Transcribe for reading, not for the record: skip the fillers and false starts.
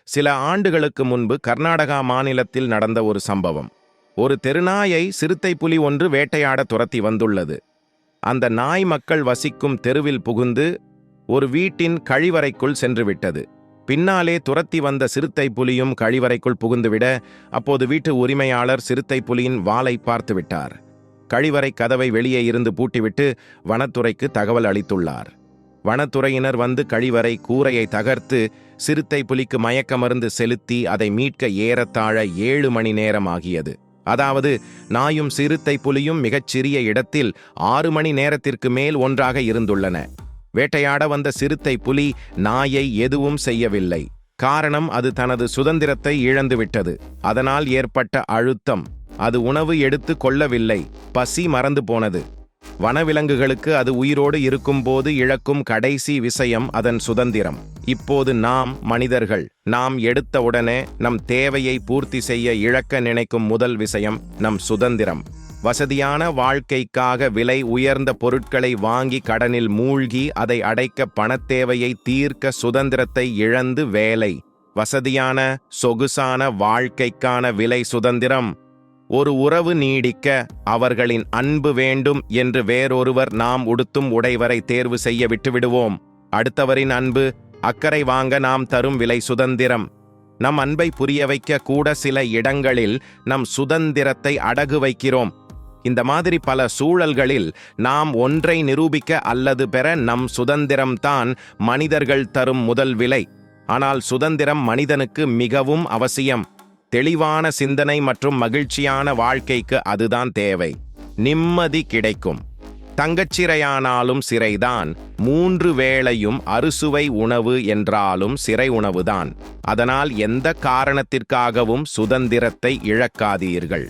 சில ஆண்டுகளுக்கு முன்பு கர்நாடகா மாநிலத்தில் நடந்த ஒரு சம்பவம். ஒரு தெருநாயை சிறுத்தை புலி ஒன்று வேட்டையாட துரத்தி வந்துள்ளது. அந்த நாய் மக்கள் வசிக்கும் தெருவில் புகுந்து ஒரு வீட்டின் கழிவறைக்குள் சென்றுவிட்டது. பின்னாலே துரத்தி வந்த சிறுத்தை புலியும் கழிவறைக்குள் புகுந்துவிட, அப்போது வீட்டு உரிமையாளர் சிறுத்தை புலியின் வாலை பார்த்து விட்டார். கழிவறை கதவை வெளியே இருந்து பூட்டிவிட்டு வனத்துறைக்கு தகவல் அளித்துள்ளார். வனத்துறையினர் வந்து கழிவறை கூரையை தகர்த்து சிறுத்தை புலிக்கு மயக்க மருந்து செலுத்தி அதை மீட்க ஏறத்தாழ 7 மணி நேரம் ஆகியது. அதாவது நாயும் சிறுத்தை புலியும் மிகச்சிறிய இடத்தில் 6 மணி நேரத்திற்கு மேல் ஒன்றாக இருந்துள்ளன. வேட்டையாட வந்த சிறுத்தை புலி நாயை எதுவும் செய்யவில்லை. காரணம், அது தனது சுதந்திரத்தை இழந்துவிட்டது. அதனால் ஏற்பட்ட அழுத்தம். அது உணவு எடுத்து கொள்ளவில்லை. பசி மறந்து போனது. வனவிலங்குகளுக்கு அது உயிரோடு இருக்கும்போது இழக்கும் கடைசி விஷயம் அதன் சுதந்திரம். இப்போது நாம் மனிதர்கள், நாம் எடுத்தவுடனே நம் தேவையை பூர்த்தி செய்ய இழக்க நினைக்கும் முதல் விஷயம் நம் சுதந்திரம். வசதியான வாழ்க்கைக்காக விலை உயர்ந்த பொருட்களை வாங்கி கடனில் மூழ்கி அதை அடைக்க பணத்தேவையை தீர்க்க சுதந்திரத்தை இழந்து வேலை. வசதியான சொகுசான வாழ்க்கைக்கான விலை சுதந்திரம். ஒரு உறவு நீடிக்க அவர்களின் அன்பு வேண்டும் என்று வேறொருவர் நாம் உடுத்தும் உடைவரை தேர்வு செய்ய விட்டுவிடுவோம். அடுத்தவரின் அன்பு அக்கறை வாங்க நாம் தரும் விலை சுதந்திரம். நம் அன்பை புரிய வைக்க கூட சில இடங்களில் நம் சுதந்திரத்தை அடகு வைக்கிறோம். இந்த மாதிரி பல சூழல்களில் நாம் ஒன்றை நிரூபிக்க அல்லது பெற நம் சுதந்திரம்தான் மனிதர்கள் தரும் முதல் விலை. ஆனால் சுதந்திரம் மனிதனுக்கு மிகவும் அவசியம். தெளிவான சிந்தனை மற்றும் மகிழ்ச்சியான வாழ்க்கைக்கு அதுதான் தேவை. நிம்மதி கிடைக்கும். தங்கச்சிறையானாலும் சிறைதான். 3 வேளையும் அறுசுவை உணவு என்றாலும் சிறை உணவுதான். அதனால் எந்த காரணத்திற்காகவும் சுதந்திரத்தை இழக்காதீர்கள்.